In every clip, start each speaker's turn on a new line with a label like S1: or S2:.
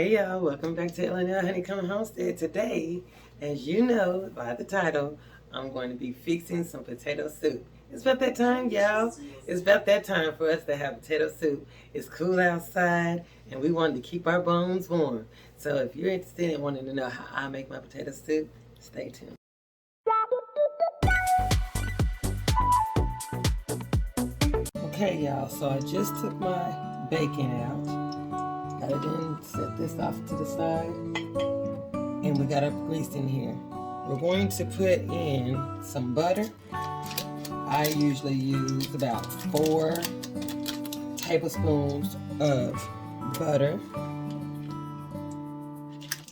S1: Hey y'all, welcome back to Illinois Honeycomb Homestead. Today, as you know by the title, I'm going to be fixing some potato soup. It's about that time, y'all. It's about that time for us to have potato soup. It's cool outside and we wanted to keep our bones warm. So if you're interested in wanting to know how I make my potato soup, stay tuned. Okay y'all, so I just took my bacon out. Got it in, set this off to the side, and we got our grease in here. We're going to put in some butter. I usually use about 4 tablespoons of butter,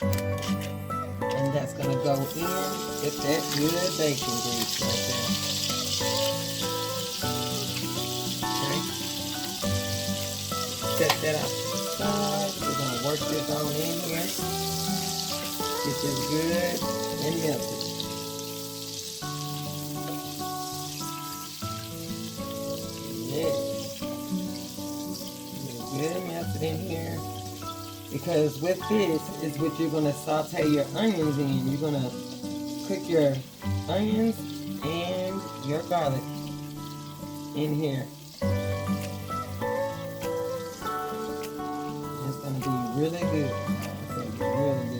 S1: and that's going to go in with that good bacon grease right there. Okay. Set that out. We're going to work this on in here. Get this good and melted. Yeah. Get good and melted in here. Because with this is what you're going to saute your onions in. You're going to cook your onions and your garlic in here. Really good. It's going to be really good.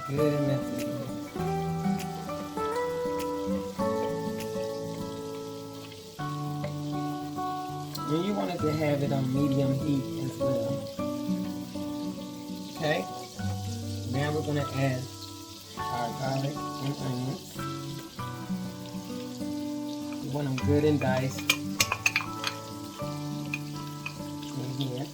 S1: Good and messy. And you wanted to have it on medium heat as well. Okay? Now we're going to add our garlic and onions. You want them good and diced in here.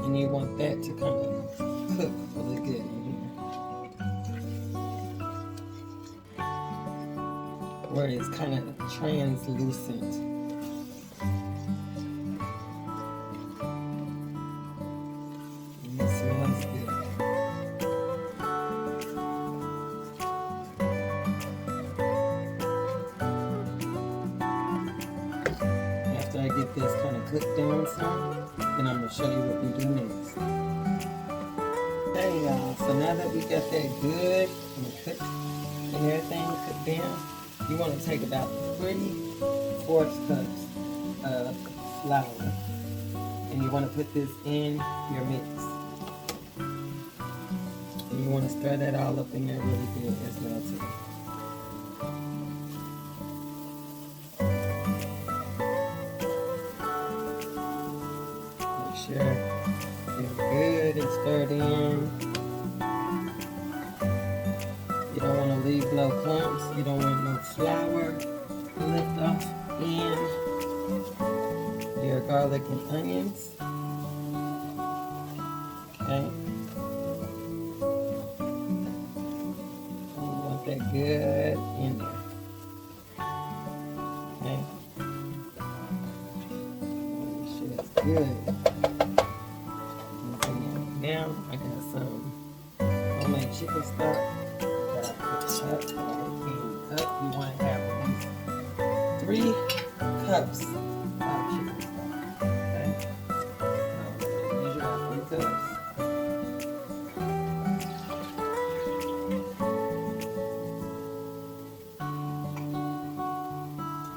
S1: And you want that to kind of cook really good in here, where it's kind of translucent. And it smells good. After I get this kind of cooked down some, then I'm going to show you what we do next. Okay y'all, so now that we got that good and cooked and everything cooked down, you want to take about 3/4 cups of flour, and you want to put this in your mix. And you want to stir that all up in there really good as well too. Make sure it's good and stirred in. You don't want to leave no clumps. You don't want no flour left off in your garlic and onions. Okay. And you want that good in there. Okay. Make sure it's good. Now I got some homemade chicken stock. You want to have at least 3 cups of chicken stock. Okay? Use your 3 cups.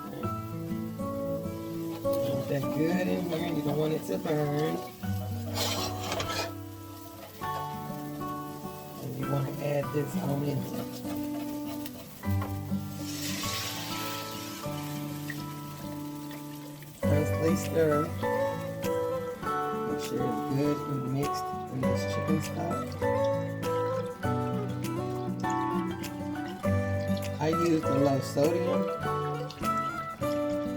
S1: Okay. Want that good in here. You don't want it to burn. And you want to add this on in there. Stir. Make sure it's good and mixed in this chicken stock. I use the low sodium.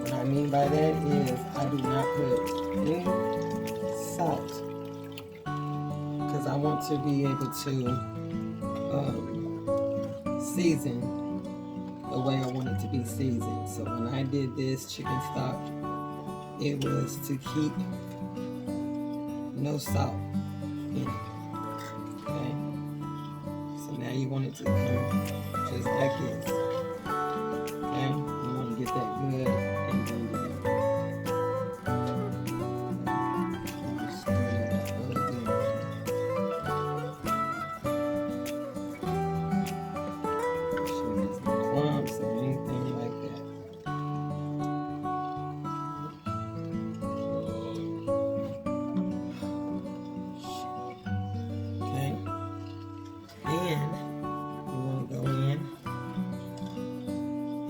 S1: What I mean by that is I do not put any salt because I want to be able to seasoned the way I want it to be seasoned. So when I did this chicken stock, it was to keep no salt in it. Okay? So now you want it to come just like this. Okay? You want to get that good and blend it in.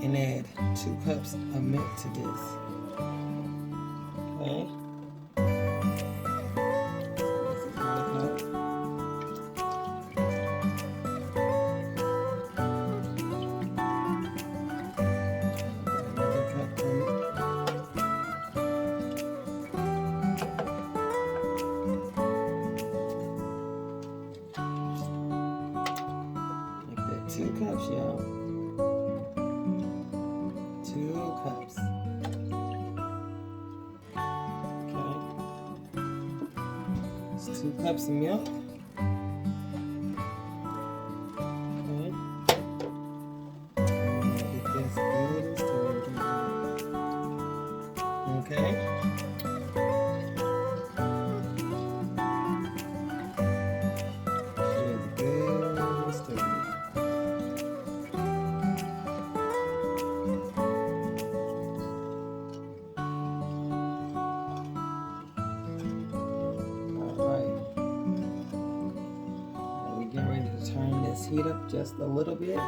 S1: And add 2 cups of milk to this. Okay. This is 1 cup. Another cup coming. Make that 2 cups, y'all. 2 cups. Okay. It's 2 cups of milk. Okay. Get this good and stirred. Okay. It's good and stirred. Turn this heat up just a little bit. Okay.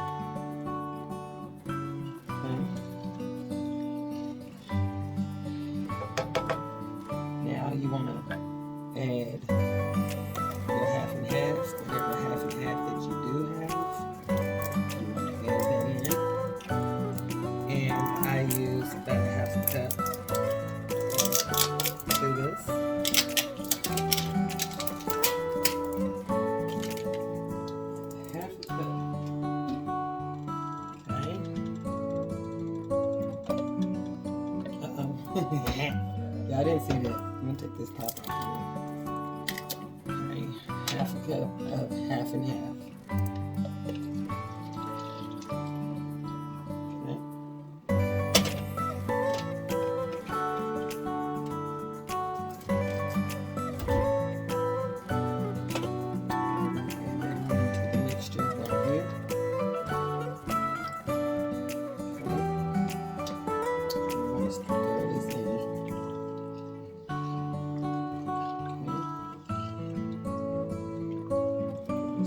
S1: Now you want to add your half and half, whatever half and half that you do have. You want to add that in. And I use about a half a cup to this. Yeah, I didn't see that. Let me take this top off. Okay, half a cup of half and half. Okay. And then we're going to the mixture right here.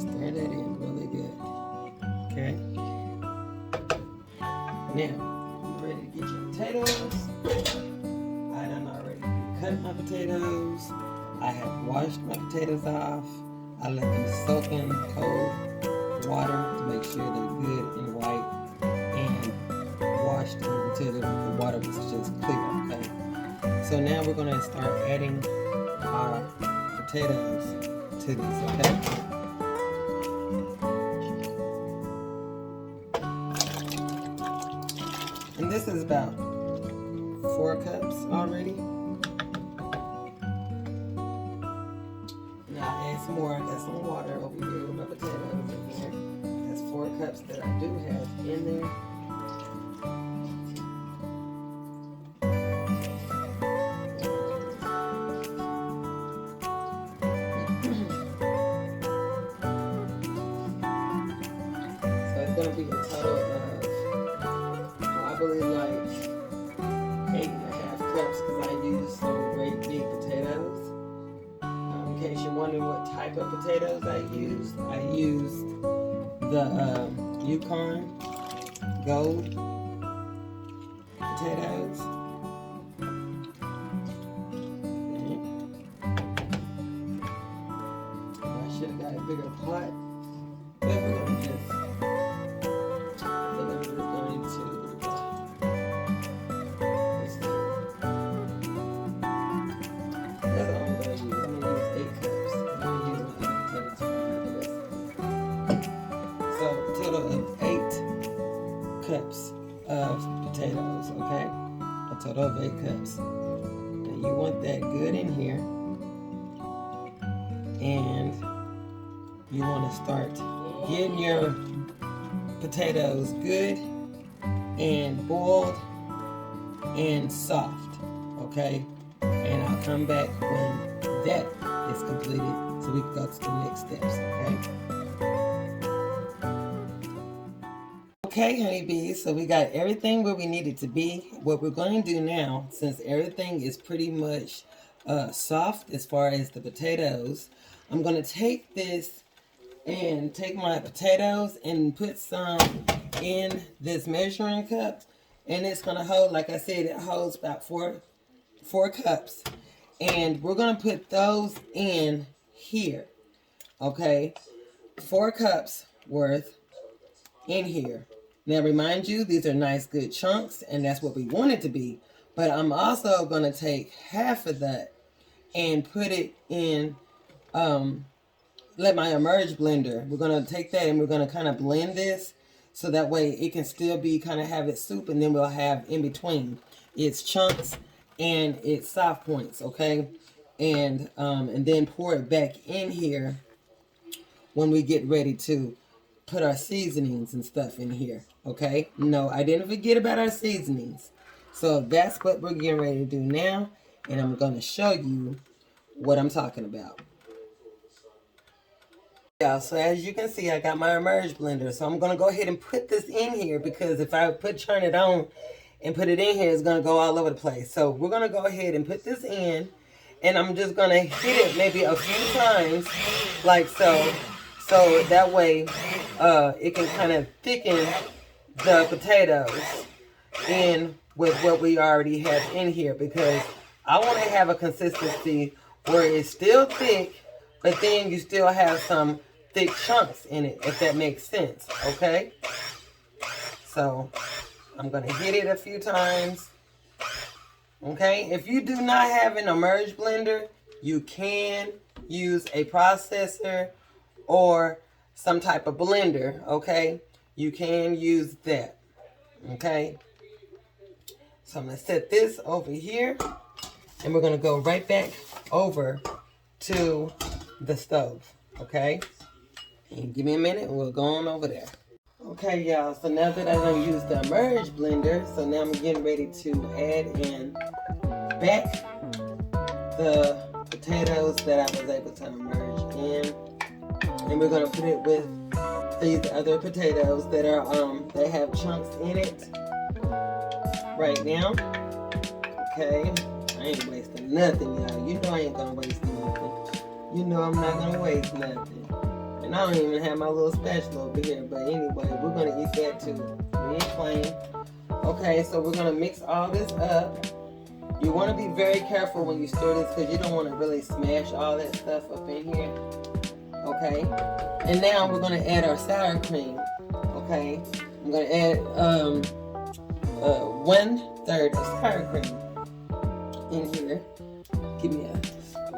S1: Stir that in really good. Okay. Now, you ready to get your potatoes? I done already cut my potatoes. I have washed my potatoes off. I let them soak in cold water to make sure they're good and white, and washed them until the water was just clear. Okay. So now we're gonna start adding our potatoes to this. Okay. And this is about 4 cups already. Now add some more. I got some water over here with my potatoes in here. That's 4 cups that I do have in there. So it's going to be a total of probably like 8.5 cups because I used some great big potatoes. In case you're wondering what type of potatoes I used the Yukon Gold potatoes. Okay. I should have got a bigger pot, but we're going to just total of 8 cups of potatoes, okay? A total of 8 cups. Now you want that good in here. And you want to start getting your potatoes good and boiled and soft, okay? And I'll come back when that is completed so we can go to the next steps, okay? Okay, honeybees, so we got everything where we need it to be. What we're going to do now, since everything is pretty much soft as far as the potatoes, I'm going to take this and take my potatoes and put some in this measuring cup. And it's going to hold, like I said, it holds about four cups. And we're going to put those in here, okay? 4 cups worth in here. Now, remind you, these are nice, good chunks, and that's what we want it to be. But I'm also going to take half of that and put it in, let my emerge blender. We're going to take that and we're going to kind of blend this so that way it can still be kind of have its soup, and then we'll have in between its chunks and its soft points, okay? And then pour it back in here when we get ready to put our seasonings and stuff in here, okay? No, I didn't forget about our seasonings. So that's what we're getting ready to do now, and I'm going to show you what I'm talking about. Yeah, so as you can see, I got my emerge blender, so I'm going to go ahead and put this in here, because if I turn it on and put it in here, it's going to go all over the place. So we're going to go ahead and put this in, and I'm just going to hit it maybe a few times, like so. So that way it can kind of thicken the potatoes in with what we already have in here, because I want to have a consistency where it's still thick, but then you still have some thick chunks in it, if that makes sense, okay? So I'm going to hit it a few times, okay? If you do not have an emerge blender, you can use a processor or some type of blender, okay? You can use that, okay? So I'm going to set this over here, and we're going to go right back over to the stove, okay? And give me a minute, and we'll go on over there. Okay, y'all, so now that I done used the emerge blender, so now I'm getting ready to add in back the potatoes that I was able to emerge in. And we're gonna put it with these other potatoes that are they have chunks in it right now. Okay, I ain't wasting nothing, y'all. You know I ain't gonna waste nothing. You know I'm not gonna waste nothing. And I don't even have my little spatula over here, but anyway, we're gonna eat that too. We ain't playing. Okay, so we're gonna mix all this up. You wanna be very careful when you stir this, because you don't wanna really smash all that stuff up in here. Okay, and now we're going to add our sour cream. Okay, I'm going to add 1/3 of sour cream in here. Give me a sour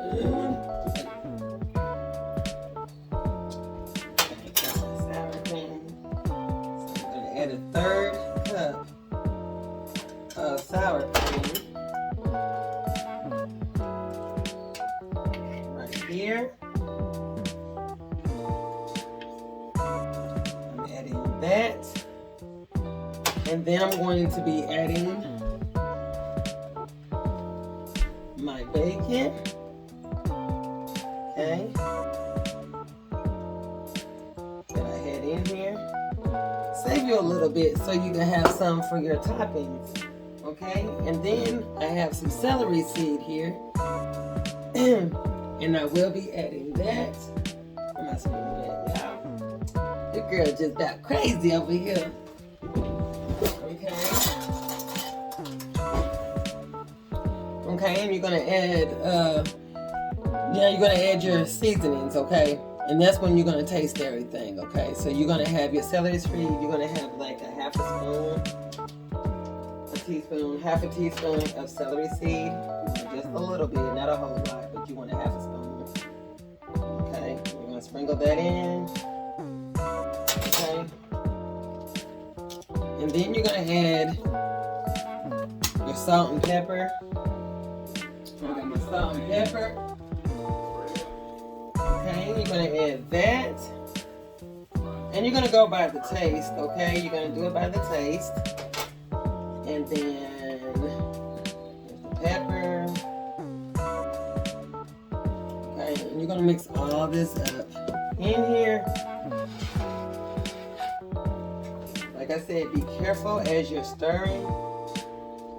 S1: cream. So I'm going to add a 1/3 cup of sour cream right here. That, and then I'm going to be adding my bacon. Okay, that I had in here. Save you a little bit so you can have some for your toppings. Okay, and then I have some celery seed here, and I will be adding that. Where am I supposed to add that? The girl just got crazy over here. Okay. Okay, and you're gonna add now you're gonna add your seasonings, okay? And that's when you're gonna taste everything, okay? So you're gonna have your celery seed, you're gonna have like a half a teaspoon of celery seed. Just a little bit, not a whole lot, but you want a half a spoon. Okay, you're gonna sprinkle that in. Okay. And And then you're gonna add your salt and pepper. I got my salt and pepper. Okay, you're gonna add that. And you're gonna go by the taste, okay? You're gonna do it by the taste. And then the pepper. Okay, and you're gonna mix all this up in here. Like I said, be careful as you're stirring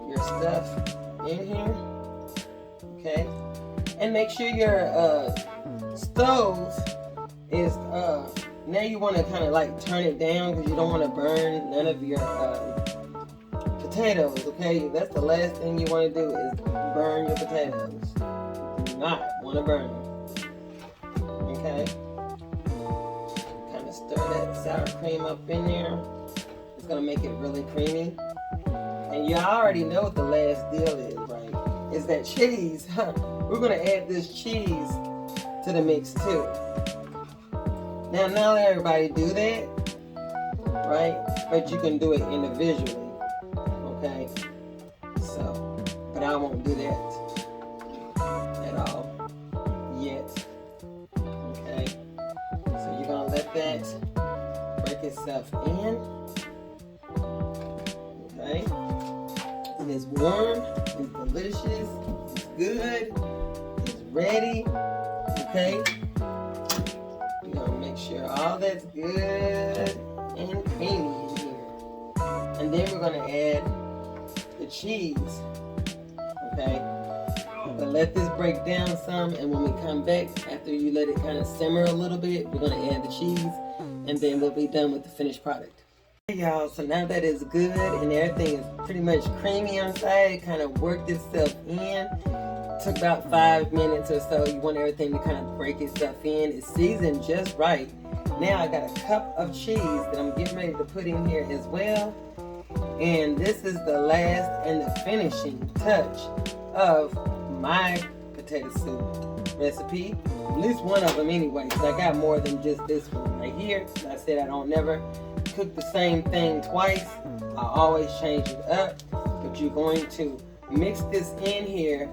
S1: your stuff in here. Okay, and make sure your stove is now you want to kind of like turn it down because you don't want to burn none of your potatoes. Okay, that's the last thing you want to do is burn your potatoes. You do not want to burn them. Okay, kind of stir that sour cream up in there. It's gonna make it really creamy. And you already know what the last deal is, right? Is that cheese. We're gonna add this cheese to the mix too. Now, not everybody do that, right? But you can do it individually, okay? So, but I won't do that at all yet, okay? So you're gonna let that break itself in, okay? It is warm, it's delicious, it's good, it's ready, okay? We're gonna make sure all that's good and creamy in here. And then we're gonna add the cheese, okay? But let this break down some, and when we come back, after you let it kind of simmer a little bit, we're gonna add the cheese, and then we'll be done with the finished product. Hey y'all, so now that it's good and everything is pretty much creamy inside, it kind of worked itself in. Took about 5 minutes or so. You want everything to kind of break itself in. It's seasoned just right. Now I got a cup of cheese that I'm getting ready to put in here as well. And this is the last and the finishing touch of my potato soup recipe. At least one of them anyway, because I got more than just this one right here. I said I don't never cook the same thing twice. I always change it up. But you're going to mix this in here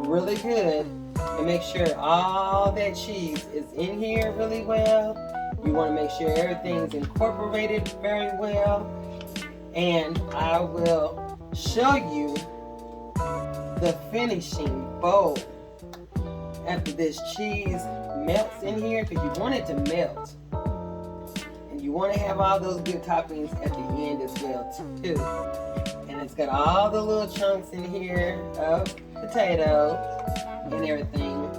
S1: really good and make sure all that cheese is in here really well. You want to make sure everything's incorporated very well. And I will show you the finishing bowl after this cheese melts in here, because you want it to melt. And you want to have all those good toppings at the end as well too. And it's got all the little chunks in here of potato and everything.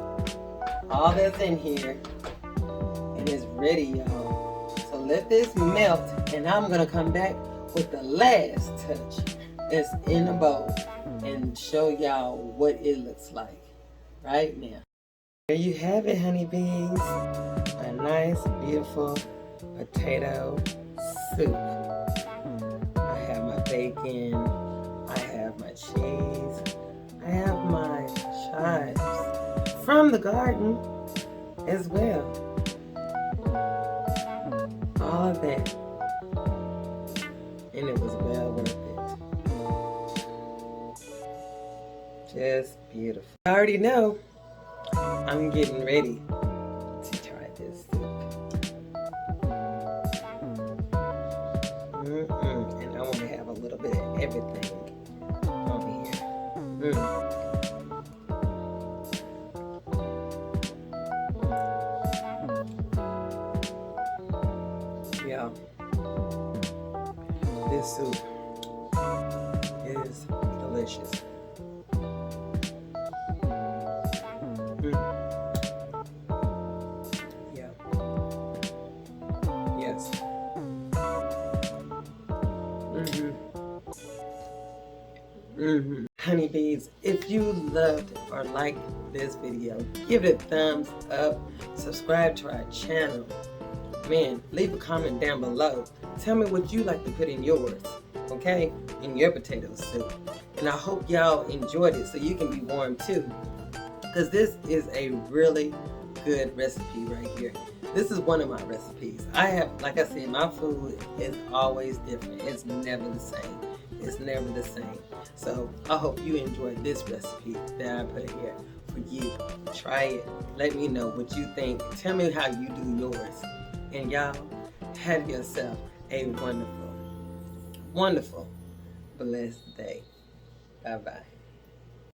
S1: All that's in here. And it's ready, y'all. So let this melt, and I'm gonna come back with the last touch that's in the bowl and show y'all what it looks like right now. There you have it, honeybees. A nice, beautiful potato soup. I have my bacon, I have my cheese, I have my chives from the garden as well. All of that. And it was well worth it. Just beautiful. I already know I'm getting ready to try this soup. And I want to have a little bit of everything on here. Yeah. This soup is delicious. Yeah. Yes. Honeybees, if you loved or liked this video, give it a thumbs up, subscribe to our channel. Man, leave a comment down below. Tell me what you like to put in yours, okay? In your potato soup. And I hope y'all enjoyed it so you can be warm too. Because this is a really good recipe right here. This is one of my recipes. I have, like I said, my food is always different. It's never the same. It's never the same. So I hope you enjoyed this recipe that I put here for you. Try it. Let me know what you think. Tell me how you do yours. And y'all, have yourself a wonderful, wonderful, blessed day. Bye-bye.